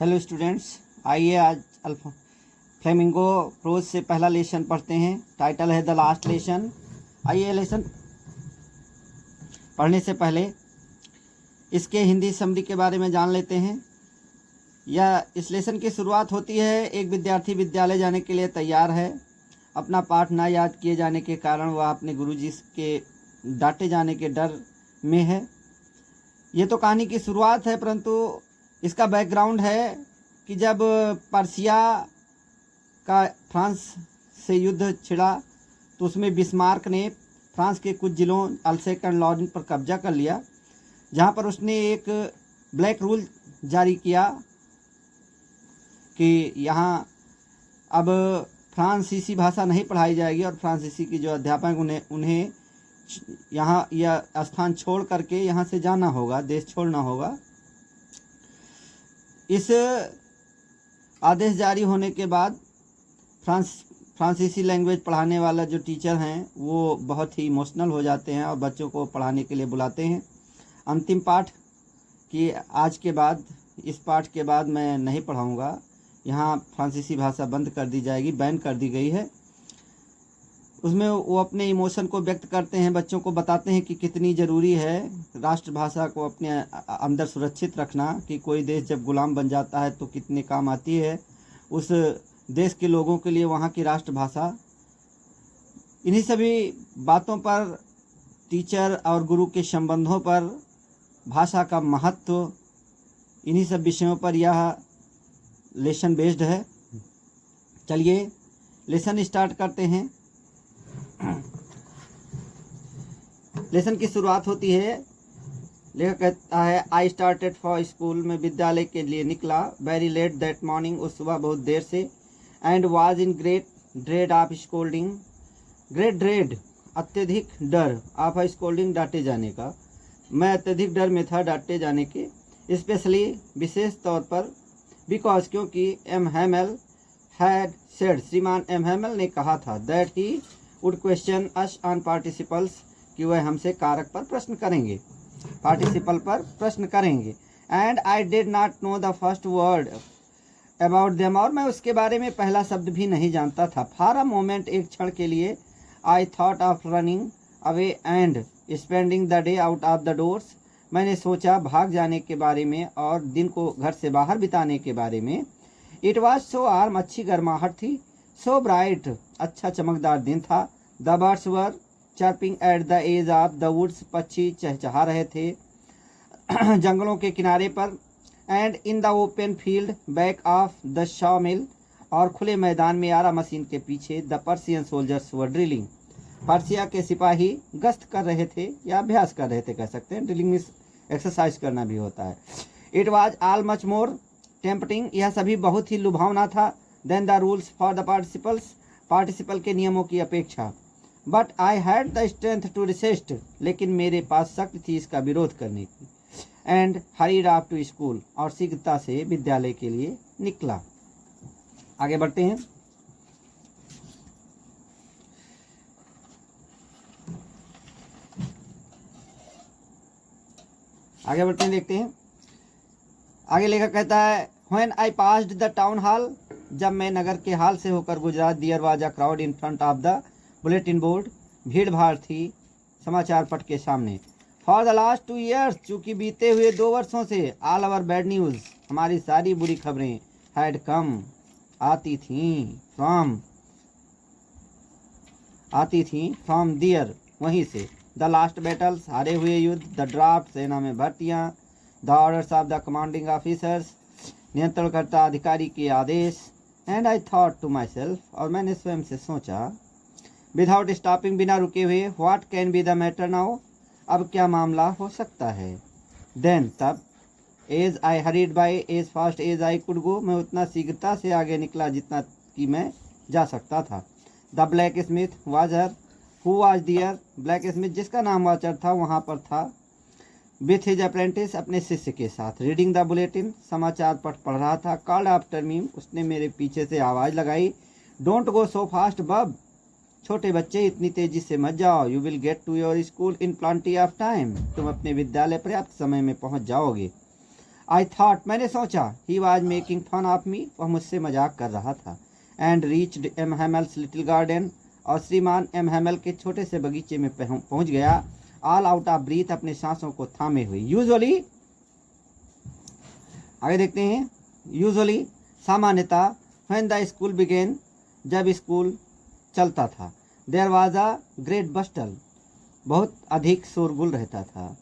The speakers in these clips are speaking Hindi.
हेलो स्टूडेंट्स, आइए आज अल्फा फ्लेमिंगो प्रोज से पहला लेसन पढ़ते हैं। टाइटल है द लास्ट लेसन। आइए लेसन पढ़ने से पहले इसके हिंदी समरी के बारे में जान लेते हैं। इस लेसन की शुरुआत होती है, एक विद्यार्थी विद्यालय जाने के लिए तैयार है। अपना पाठ ना याद किए जाने के कारण वह अपने गुरुजी के डांटे जाने के डर में है। ये तो कहानी की शुरुआत है, परंतु इसका बैकग्राउंड है कि जब पर्सिया का फ्रांस से युद्ध छिड़ा तो उसमें बिस्मार्क ने फ्रांस के कुछ जिलों अल्सेक एंड लॉरेन पर कब्जा कर लिया, जहां पर उसने एक ब्लैक रूल जारी किया कि यहाँ अब फ्रांसीसी भाषा नहीं पढ़ाई जाएगी और फ्रांसीसी की जो अध्यापक उन्हें यहाँ यह स्थान छोड़ करके यहाँ से जाना होगा, देश छोड़ना होगा। इस आदेश जारी होने के बाद फ्रांसीसी लैंग्वेज पढ़ाने वाला जो टीचर हैं वो बहुत ही इमोशनल हो जाते हैं और बच्चों को पढ़ाने के लिए बुलाते हैं। अंतिम पाठ कि आज के बाद, इस पाठ के बाद मैं नहीं पढ़ाऊँगा, यहाँ फ्रांसीसी भाषा बंद कर दी जाएगी, बैन कर दी गई है। उसमें वो अपने इमोशन को व्यक्त करते हैं, बच्चों को बताते हैं कि कितनी ज़रूरी है राष्ट्रभाषा को अपने अंदर सुरक्षित रखना, कि कोई देश जब गुलाम बन जाता है तो कितने काम आती है उस देश के लोगों के लिए वहाँ की राष्ट्रभाषा। इन्हीं सभी बातों पर, टीचर और गुरु के संबंधों पर, भाषा का महत्व, इन्हीं सब विषयों पर यह लेसन बेस्ड है। चलिए लेसन स्टार्ट करते हैं। लेसन की शुरुआत होती है, लेखक कहता है आई स्टार्टेड फॉर स्कूल, में विद्यालय के लिए निकला। वेरी लेट दैट मॉर्निंग, उस सुबह बहुत देर से। And was in great dread of scolding, great dread अत्यधिक डर, ऑफ स्कोल्डिंग डांटे जाने का। मैं अत्यधिक डर में था डांटे जाने के। स्पेशली विशेष तौर पर, बिकॉज क्योंकि एम हैमेल हैड सेड, श्रीमान एम हैमेल ने कहा था, that he would question us on participles, कि वह हमसे कारक पर प्रश्न करेंगे, पार्टिसिपल पर प्रश्न करेंगे। And I did not know the first word about them, और मैं उसके बारे में पहला शब्द भी नहीं जानता था। फॉर अ मोमेंट, एक क्षण के लिए, I thought of running away and spending the day out of the doors, मैंने सोचा भाग जाने के बारे में और दिन को घर से बाहर बिताने के बारे में। इट वॉज सो वार्म, अच्छी गर्माहट थी। सो ब्राइट, अच्छा चमकदार दिन था। The birds were chirping at the edge of the woods, पक्षी चहचहा रहे थे जंगलों के किनारे पर। And in the open field back of the saw mill, और खुले मैदान में आरा मशीन के पीछे the Persian soldiers were drilling, Persia के सिपाही गश्त कर रहे थे या अभ्यास कर रहे थे, कह सकते हैं। ड्रिलिंग में एक्सरसाइज करना भी होता है। It was all much more tempting, यह सभी बहुत ही लुभावना था। Then the rules for the participles, participle के नियमों की अपेक्षा। But I had the strength to resist, लेकिन मेरे पास शक्ति थी इसका विरोध करने की। And hurried off to school, और शीघ्रता से विद्यालय के लिए निकला। आगे बढ़ते हैं। देखते हैं। आगे लेखक कहता है, when I passed the town hall, जब मैं नगर के हाल से होकर गुजरा। There was a crowd in front of the bulletin board, भीड़ भाड़ थी समाचार पट के सामने। फॉर द लास्ट 2 years, चूँकि बीते हुए 2 वर्षों से, ऑल आवर बैड न्यूज़, हमारी सारी बुरी खबरें, हैड कम, आती थीं फ्रॉम दियर, वहीं से। द लास्ट बैटल्स, हारे हुए युद्ध। द ड्राफ्ट, सेना में भर्तियाँ। The orders of the commanding officers, नियंत्रणकर्ता अधिकारी के आदेश। And I thought to myself, और मैंने स्वयं से सोचा, विदाउट स्टॉपिंग, बिना रुके हुए, what can be the matter now, अब क्या मामला हो सकता है। देन, तब, as I hurried by as fast as I could go, मैं उतना शीघ्रता से आगे निकला जितना कि मैं जा सकता था। The blacksmith Wachter, who was there, blacksmith जिसका नाम वाचर था वहाँ पर था। विथ हिज अप्रेंटिस, अपने शिष्य के साथ। रीडिंग द बुलेटिन, समाचार पढ़ रहा था। कॉल्ड आफ्टर मी, उसने मेरे पीछे से आवाज़ लगाई, डोंट गो सो फास्ट बब, छोटे बच्चे इतनी तेजी से मत जाओ। You will get to your school in plenty of time, तुम अपने विद्यालय पर्याप्त समय में पहुंच जाओगे। आई थॉट, मैंने सोचा, he was making fun of me, वह मुझसे मजाक कर रहा था। And reached M Hamel's little garden, और श्रीमान एम हैमल के छोटे से बगीचे में पहुंच गया। ऑल आउट ऑफ ब्रीथ, अपने सांसों को थामे हुए। यूजुअली, आगे देखते हैं, यूजुअली सामान्यतः, व्हेन द स्कूल बिगेन, जब स्कूल चलता था, देयर वाज अ ग्रेट बस्टल, बहुत अधिक शोरगुल रहता था।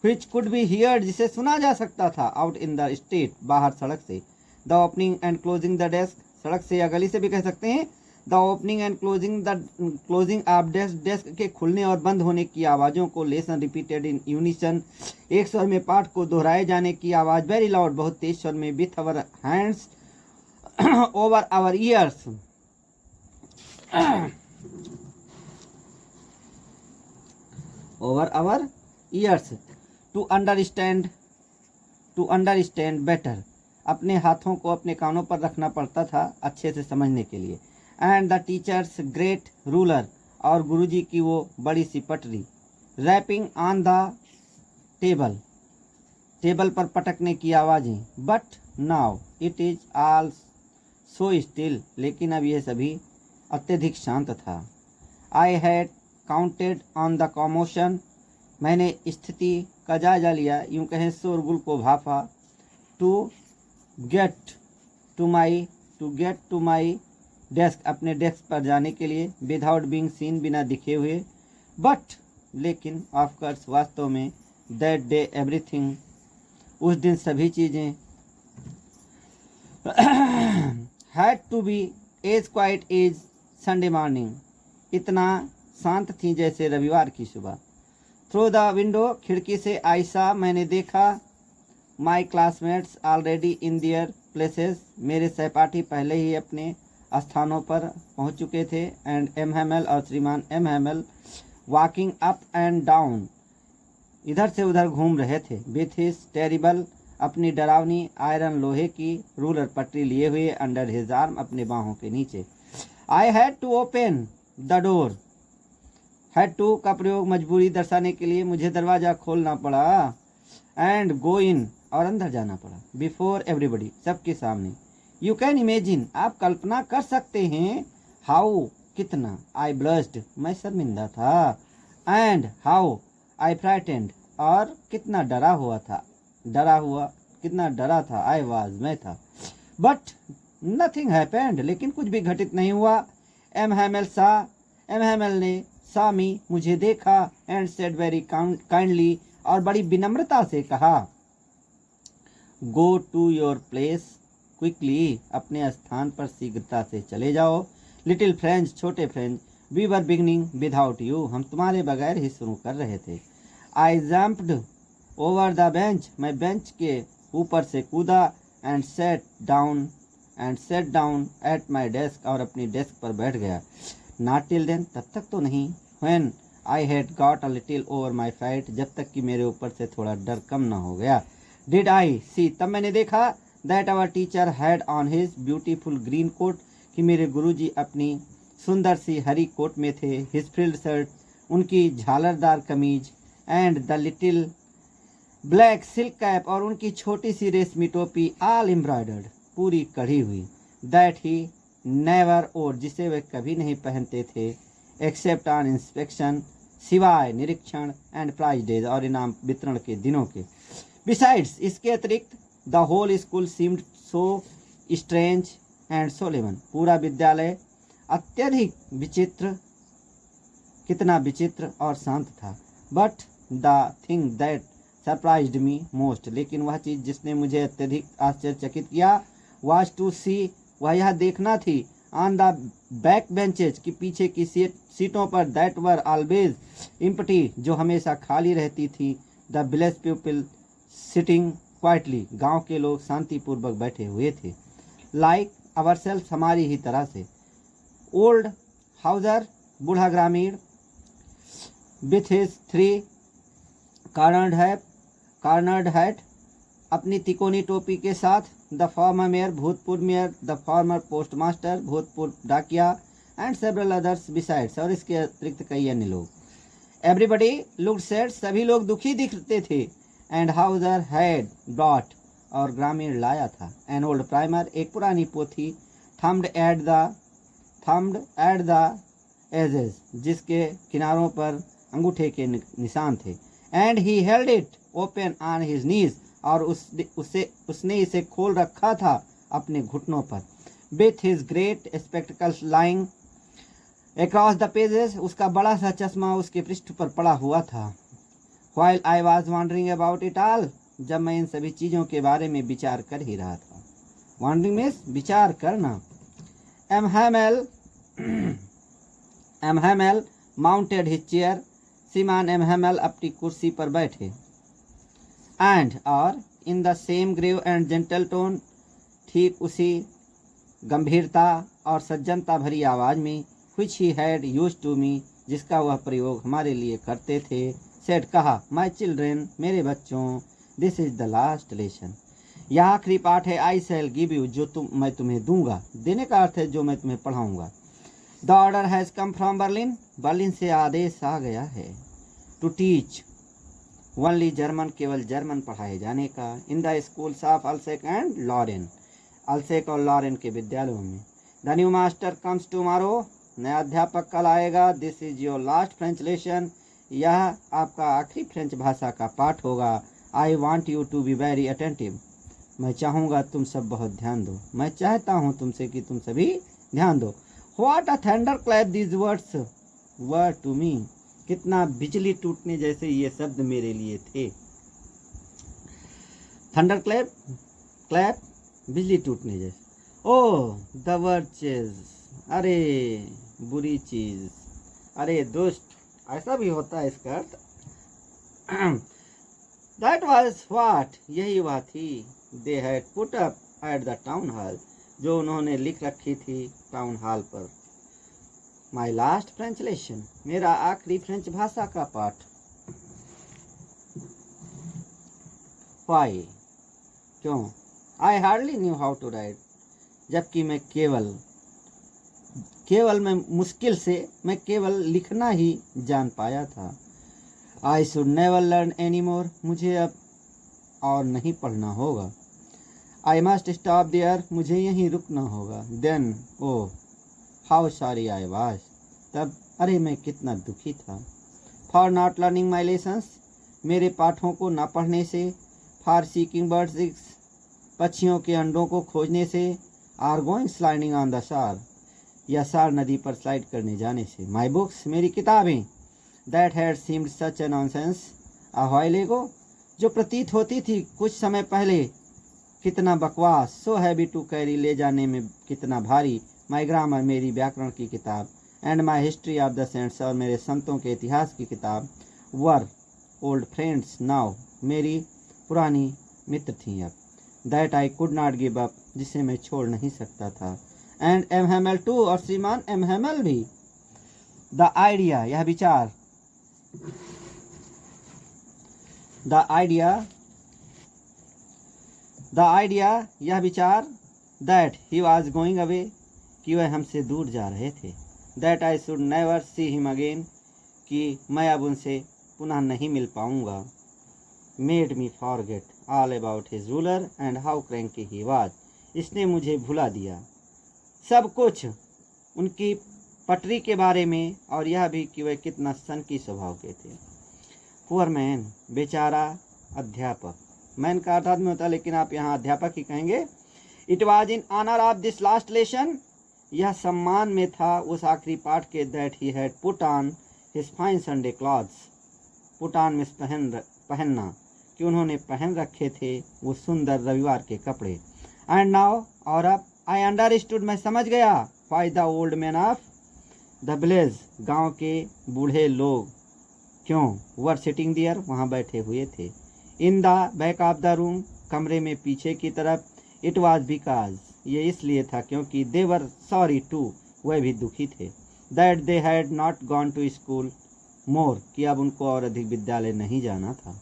which could be heard, जिसे सुना जा सकता था, आउट इन द स्ट्रीट, बाहर सड़क से। The opening and closing the desk, सड़क से या गली से भी कह सकते हैं। The opening and closing of desk, desk के खुलने और बंद होने की आवाज़ों को। लेसन रिपीटेड इन यूनिसन, एक स्वर में पाठ को दोहराए जाने की आवाज़। वेरी लाउड, बहुत तेज स्वर में। With our hands over our ears, over our ears. To understand better, अपने हाथों को अपने कानों पर रखना पड़ता था अच्छे से समझने के लिए। And the teacher's great ruler, और गुरुजी की वो बड़ी सी पटरी। Rapping on the table, table पर पटकने की आवाज़ें। But now it is all so still, लेकिन अब यह सभी अत्यधिक शांत था। I had counted on the commotion, मैंने स्थिति का जायजा लिया, यूं कहें शोरगुल को भापा। To get to my desk, अपने डेस्क पर जाने के लिए। विदाउट बीइंग सीन, बिना दिखे हुए। बट, लेकिन, ऑफकोर्स, वास्तव में। दैट डे एवरीथिंग, उस दिन सभी चीज़ें। Had to be as quiet as Sunday morning, इतना शांत थी जैसे रविवार की सुबह। थ्रू द विंडो, खिड़की से आई सा, मैंने देखा। My classmates already in their places, मेरे सहपाठी पहले ही अपने स्थानों पर पहुंच चुके थे। एंड एम हैमल, और श्रीमान M Hamel, walking up and down, इधर से उधर घूम रहे थे। विथ हिज टेरिबल, अपनी डरावनी आयरन लोहे की रूलर पटरी लिए हुए। अंडर हिज आर्म, अपने बाहों के नीचे। I had to open the door, had to का प्रयोग मजबूरी दर्शाने के लिए, मुझे दरवाज़ा खोलना पड़ा। एंड गो इन, और अंदर जाना पड़ा। बिफोर एवरीबडी, सबके सामने। यू कैन इमेजिन, आप कल्पना कर सकते हैं। हाउ, कितना। आई ब्लस्ड, मैं शर्मिंदा था। एंड हाउ आई फ्राइटेंड, और कितना कितना डरा था। आई वाज, मैं था। बट नथिंग हैपेंड, लेकिन कुछ भी घटित नहीं हुआ। एम हैमल ने सा मी, मुझे देखा। एंड सेड वेरी काइंडली, और बड़ी विनम्रता से कहा। Go to your place quickly, अपने स्थान पर शीघ्रता से चले जाओ। लिटिल फ्रेंड्स, छोटे friends, we were beginning without you, हम तुम्हारे बगैर ही शुरू कर रहे थे। I jumped over the bench, मैं बेंच के ऊपर से कूदा। And sat down at my desk, और अपनी डेस्क पर बैठ गया। नॉट टिल देन, तब तक तो नहीं। When I had got a little over my fright, जब तक कि मेरे ऊपर से थोड़ा डर कम न हो गया। डिड आई सी, तब मैंने देखा। That our teacher had on his beautiful green coat, कि मेरे गुरुजी अपनी सुंदर सी हरी कोट में थे। हिज फ्रिल्ड शर्ट, उनकी झालरदार कमीज। And the little black silk cap, और उनकी छोटी सी रेशमी टोपी। ऑल एम्ब्रॉयडर्ड, पूरी कढ़ी हुई। दैट ही नेवर ओर, जिसे वे कभी नहीं पहनते थे। एक्सेप्ट ऑन इंस्पेक्शन, सिवाय निरीक्षण। एंड प्राइज डेज, और इनाम वितरण के दिनों के। बिसाइड्स, इसके अतिरिक्त, the whole school seemed so strange and solemn, पूरा विद्यालय अत्यधिक विचित्र, कितना विचित्र और शांत था। But the thing that surprised me most, लेकिन वह चीज़ जिसने मुझे अत्यधिक आश्चर्यचकित किया, वाज टू सी, वह यह देखना थी। ऑन द बैक बेंचेज, की पीछे की सीटों पर। दैट वर ऑलवेज एम्प्टी, जो हमेशा खाली रहती थी। The village people sitting quietly, गांव के लोग शांतिपूर्वक बैठे हुए थे। लाइक अवरसेल्फ, हमारी ही तरह से। ओल्ड हाउजर, बूढ़ा ग्रामीण। विथ हिज 3 कॉर्नर्ड हैट, अपनी तिकोनी टोपी के साथ। द फॉर्मर मेयर, भूतपूर्व मेयर। द फॉर्मर पोस्टमास्टर, भूतपूर्व डाकिया। एंड सेवरल अदर्स बिसाइड्स, और इसके अतिरिक्त कई अन्य लोग। एवरीबडी लुक्ड सैड, सभी लोग दुखी दिखते थे। एंड हाउजर हैड ब्रॉट और ग्रामीण लाया था। एन ओल्ड प्राइमर, एक पुरानी पोथी, थम्ड एट द एजेस, जिसके किनारों पर अंगूठे के निशान थे। And he held it open on his knees, और उसने इसे खोल रखा था अपने घुटनों पर। With his great spectacles lying across the pages, उसका बड़ा सा चश्मा उसके पृष्ठ पर पड़ा हुआ था। While I was wondering about it all, जब मैं इन सभी चीज़ों के बारे में विचार कर ही रहा था। वॉन्डरिंग मीन्स विचार करना। M Hamel mounted his chair, श्रीमान एम हैमेल अपनी कुर्सी पर बैठे। एंड, और in the same grave and gentle tone, ठीक उसी गंभीरता और सज्जनता भरी आवाज़ में, which he had used to me, जिसका वह प्रयोग हमारे लिए करते थे, सेड, कहा, माई चिल्ड्रेन, मेरे बच्चों, this is the last lesson, यह आखिरी पाठ है। आई शैल गिव यू, मैं तुम्हें दूंगा, देने का अर्थ है जो मैं तुम्हें पढ़ाऊंगा। The order has come from Berlin, Berlin से आदेश आ गया है। टू टीच ओनली जर्मन, केवल जर्मन पढ़ाए जाने का। In the schools of Alsace and Lorraine, Alsace और लॉरेन के विद्यालयों में। The new master comes tomorrow, नया अध्यापक कल आएगा। This is your last French lesson, यह आपका आखिरी फ्रेंच भाषा का पाठ होगा। I want you to be very attentive, मैं चाहूँगा तुम सब बहुत ध्यान दो, मैं चाहता हूँ तुमसे कि तुम सभी ध्यान दो। What a thunderclap these words were to me, कितना बिजली टूटने जैसे ये शब्द मेरे लिए थे। थंडर क्लैप, क्लैप बिजली टूटने जैसे। ओह द वर्चेस, अरे बुरी चीज, अरे दुष्ट, ऐसा भी होता है इसका अर्थ। दैट वाज व्हाट, यही वह थी। They had put up at the town hall, जो उन्होंने लिख रखी थी टाउन हॉल पर। माई लास्ट फ्रेंच लेसन, मेरा आखिरी फ्रेंच भाषा का पाठ। वाई, क्यों? I hardly knew how to write, जबकि मैं मैं केवल लिखना ही जान पाया था। I should never learn any more, मुझे अब और नहीं पढ़ना होगा। आई मस्ट स्टॉप देयर, मुझे यहीं रुकना होगा। Then oh how sorry I was, तब अरे मैं कितना दुखी था। For not learning my lessons, मेरे पाठों को न पढ़ने से। फॉर सीकिंग बर्ड्स एग्स, पक्षियों के अंडों को खोजने से। Or going sliding on the Saar, या सार नदी पर स्लाइड करने जाने से। माई बुक्स, मेरी किताबें। That had seemed such A nonsense a while एगो, जो प्रतीत होती थी कुछ समय पहले कितना बकवास। सो हैवी टू कैरी, ले जाने में कितना भारी। माई ग्रामर, मेरी व्याकरण की किताब। And my history of the saints, और मेरे संतों के इतिहास की किताब। वर ओल्ड फ्रेंड्स नाउ, मेरी पुरानी मित्र थी अब। That I could not give up, जिसे मैं छोड़ नहीं सकता था। एंड एम हैमेल टू, और श्रीमान एम हैमेल भी। द आइडिया, यह विचार। द आइडिया, यह विचार। That he was going away, कि वह हमसे दूर जा रहे थे। That I should never see him again, कि मैं अब उनसे पुनः नहीं मिल पाऊंगा। Made me forget all about his ruler and how cranky he was, इसने मुझे भुला दिया सब कुछ उनकी पटरी के बारे में, और यह भी कि वह कितना सनकी स्वभाव के थे। पुअर मैन, बेचारा अध्यापक। मैन का अर्थ आदमी होता है, लेकिन आप यहाँ अध्यापक ही कहेंगे। It was in honour of this last lesson, यह सम्मान में था उस आखिरी पाठ के। That he had put on his fine Sunday clothes, put on में पहनना, कि उन्होंने पहन रखे थे वो सुंदर रविवार के कपड़े। एंड नाउ, और अब, आई अंडरस्टूड, मैं समझ गया। Why the old man of the village, गाँव के बूढ़े लोग क्यों। वर सिटिंग देयर, वहाँ बैठे हुए थे। In the back of the room, कमरे में पीछे की तरफ। इट वॉज बिकॉज, ये इसलिए था क्योंकि दे वर सॉरी टू, वह भी दुखी थे। That they had not gone to school more, कि अब उनको और अधिक विद्यालय नहीं जाना था।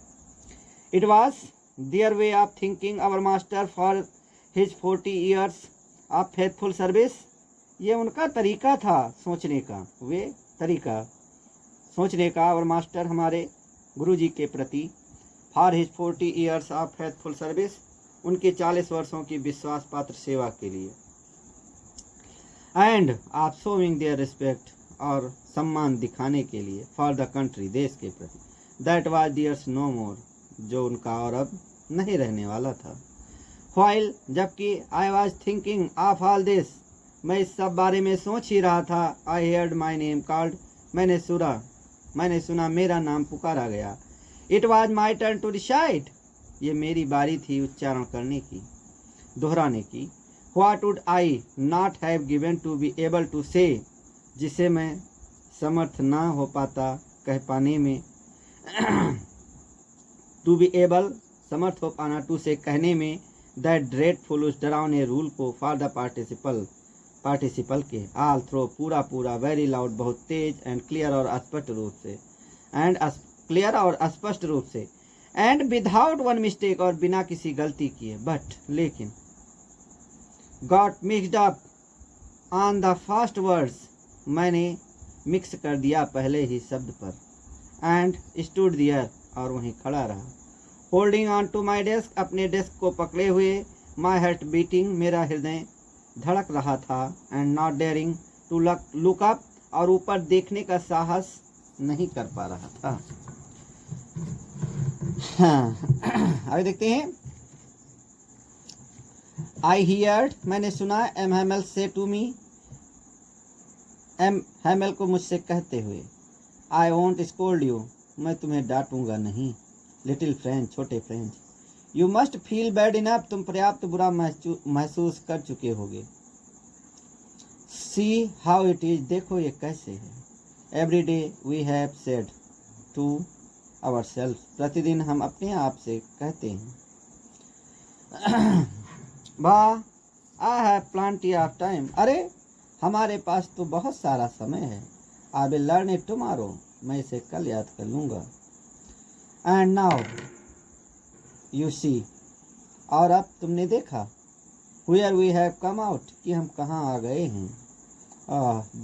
It was their way of thinking our master for his 40 years of faithful service, ये उनका तरीका था सोचने का, वे तरीका सोचने का। और मास्टर हमारे गुरुजी के प्रति। For his 40 years of faithful service, उनके 40 वर्षों की विश्वास पात्र सेवा के लिए। एंड आप शोइंग देयर रिस्पेक्ट, और सम्मान दिखाने के लिए, फॉर द कंट्री, देश के प्रति। दैट वाज दियर्स नो मोर, जो उनका और अब नहीं रहने वाला था। व्हाइल, जबकि I was thinking of all this, मैं इस सब बारे में सोच ही रहा था। I heard my name called, मैंने सुना मेरा नाम पुकारा गया। It was my turn to recite, ये मेरी बारी थी उच्चारण करने की, दोहराने की। What would I not have given to be able to say, जिसे मैं समर्थ ना हो पाता कह पाने में। टू बी एबल, समर्थ हो पाना, टू से कहने में। दैट ड्रेडफुल, उस डरावने रूल को, फॉर द पार्टिसिपल के, ऑल थ्रो, पूरा, वेरी लाउड, बहुत तेज, एंड क्लियर और स्पष्ट रूप से, एंड विदाउट वन मिस्टेक, और बिना किसी गलती किए। बट, लेकिन, got mixed up on the first words, मैंने मिक्स कर दिया पहले ही शब्द पर। एंड स्टूड देयर, और वहीं खड़ा रहा। Holding on to my desk, अपने डेस्क को पकड़े हुए। माई हार्ट बीटिंग, मेरा हृदय धड़क रहा था। And not daring to look up, और ऊपर देखने का साहस नहीं कर पा रहा था। आगे देखते हैं। आई हियर्ड, मैंने सुना। एम हैमेल से टू मी, एम हैमेल को मुझसे कहते हुए। आई वोंट स्कोल्ड यू, मैं तुम्हें डांटूंगा नहीं। लिटिल फ्रेंच, छोटे French. You must feel bad enough, तुम पर्याप्त बुरा महसूस कर चुके होगे। सी हाउ इट इज, देखो ये कैसे है। Every day we have said to ourselves, प्रतिदिन हम अपने आप से कहते हैं। वाह, I have plenty of time, अरे हमारे पास तो बहुत सारा समय है। I will learn it tomorrow, मैं इसे कल याद कर लूँगा। एंड नाउ यू सी, और अब तुमने देखा। Where we have come out, कि हम कहाँ आ गए हैं।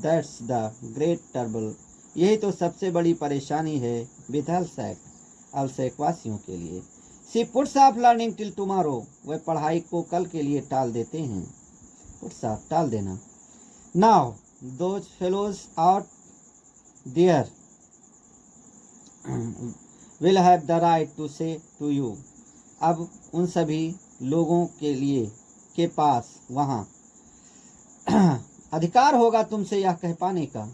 दैट्स द ग्रेट ट्रबल, यही तो सबसे बड़ी परेशानी है। विद अल्सैक वासियों के लिए। She puts off learning till tomorrow, वे पढ़ाई को कल के लिए टाल देते हैं। पुट्स ऑफ, टाल देना। Now those fellows out there will have the right to say to you, अब उन सभी लोगों के लिए के पास वहाँ अधिकार होगा तुमसे यह कह पाने का।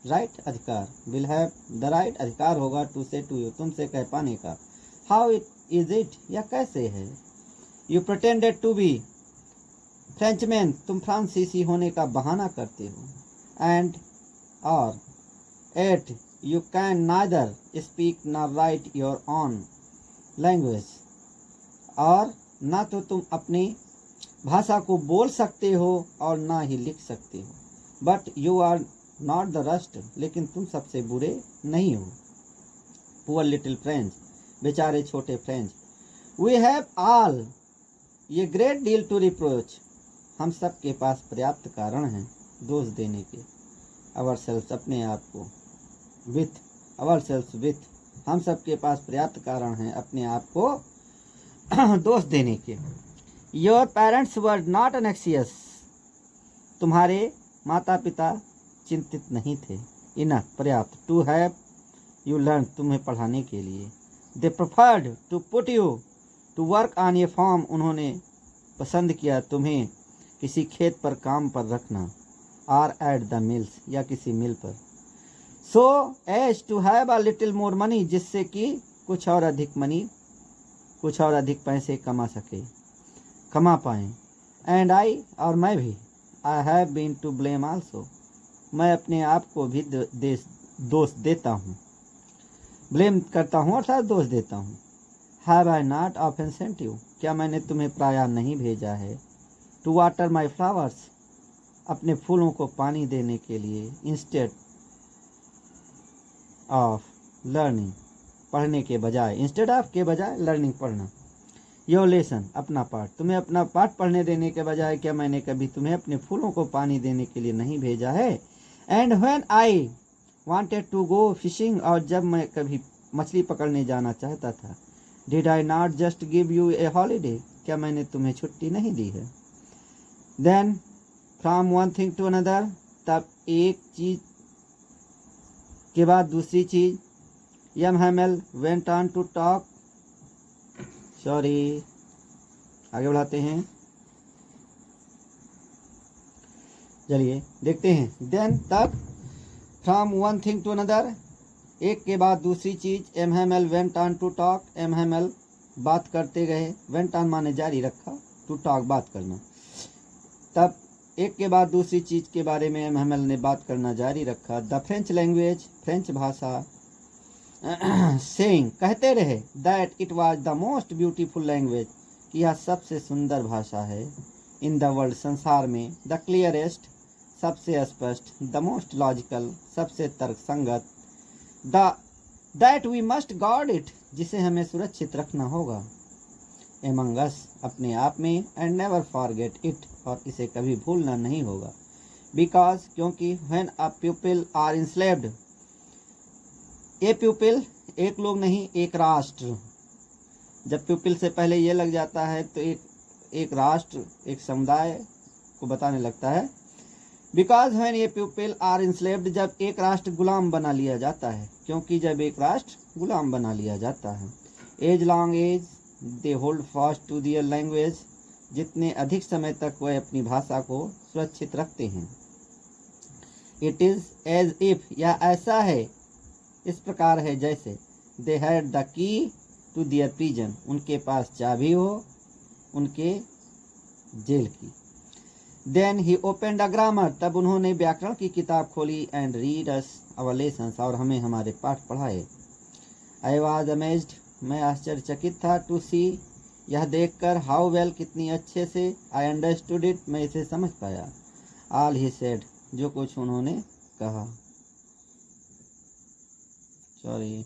राइट, अधिकार। विल हैव द राइट, अधिकार होगा टू से टू यू, तुमसे कह पाने का। हाउ इट इज इट, यह कैसे है। You pretended to be Frenchmen, तुम फ्रांसीसी होने का बहाना करते हो। एंड और yet you can neither speak nor write your own language, और ना तो तुम अपनी भाषा को बोल सकते हो और ना ही लिख सकते हो। But you are not the worst, लेकिन तुम सबसे बुरे नहीं हो। पुअर लिटिल फ्रेंच, बेचारे छोटे फ्रेंच। वी हैव ऑल ये ग्रेट डील टू रिप्रोच, हम सब के पास पर्याप्त कारण हैं दोष देने के। अवरसेल्व्स, अपने आप को। विथ अवरसेल्व्स विथ, हम सब के पास पर्याप्त कारण हैं अपने आप को दोष देने के। योर पेरेंट्स वर नॉट एनेक्सियस, तुम्हारे माता पिता चिंतित नहीं थे। इनफ, पर्याप्त। टू हैव यू लर्न, तुम्हें पढ़ाने के लिए। They preferred to put you to work on a farm, उन्होंने पसंद किया तुम्हें किसी खेत पर काम पर रखना। आर एट द मिल्स, या किसी मिल पर। So as to have a little more money, जिससे कि कुछ और अधिक पैसे कमा पाएँ। एंड आई, और मैं भी। I have been to blame also, मैं अपने आप को भी दोष देता हूँ। ब्लेम करता हूँ अर्थात दोष देता हूँ। Have I not often sent you, क्या मैंने तुम्हें प्रायः नहीं भेजा है। टू वाटर माई फ्लावर्स, अपने फूलों को पानी देने के लिए। इंस्टेड ऑफ लर्निंग, पढ़ने के बजाय। इंस्टेड ऑफ के बजाय लर्निंग, पढ़ना। योर लेसन, अपना पाठ, तुम्हें अपना पाठ पढ़ने देने के बजाय क्या मैंने कभी तुम्हें अपने फूलों को पानी देने के लिए नहीं भेजा है। And when I wanted to go fishing, और जब मैं कभी मछली पकड़ने जाना चाहता था। Did I not just give you a holiday, क्या मैंने तुम्हें छुट्टी नहीं दी है? Then from one thing to another, तब एक चीज के बाद दूसरी चीज। M Hamel went on to talk, sorry आगे बढ़ाते हैं, चलिए देखते हैं। देन तब, from one thing to another, एक के बाद दूसरी चीज। M Hamel went on to talk, M Hamel बात करते गए, वेंट ऑन माने जारी रखा, टू टॉक बात करना। तब एक के बाद दूसरी चीज के बारे में एम हैमल ने बात करना जारी रखा। द फ्रेंच लैंग्वेज, फ्रेंच भाषा, सेइंग कहते रहे, that it was the most beautiful language, कि यह सबसे सुंदर भाषा है, इन द वर्ल्ड संसार में, द क्लियरेस्ट सबसे स्पष्ट, द मोस्ट लॉजिकल सबसे तर्कसंगत, the that we must guard it जिसे हमें सुरक्षित रखना होगा, एमंग अस अपने आप में, एंड नेवर फॉरगेट इट और इसे कभी भूलना नहीं होगा, बिकॉज क्योंकि when a people are enslaved, a people एक लोग नहीं एक राष्ट्र, जब पीपल से पहले ये लग जाता है तो एक राष्ट्र एक समुदाय को बताने लगता है। Because when a people are enslaved, जब एक राष्ट्र गुलाम बना लिया जाता है, क्योंकि जब एक राष्ट्र गुलाम बना लिया जाता है। As long as they hold fast to their language, जितने अधिक समय तक वह अपनी भाषा को सुरक्षित रखते हैं। इट इज एज इफ, या ऐसा है, इस प्रकार है जैसे, they had the key to their prison, उनके पास चाबी हो उनके जेल की। Then he opened a grammar, तब उन्होंने व्याकरण की किताब खोली, and read us our lessons और हमें हमारे पाठ पढ़ाए। आई वाज अमेज्ड, मैं आश्चर्यचकित था, टू सी यह देखकर, हाउ वेल कितनी अच्छे से, आई अंडरस्टूड इट मैं इसे समझ पाया, ऑल ही सेड जो कुछ उन्होंने कहा, सॉरी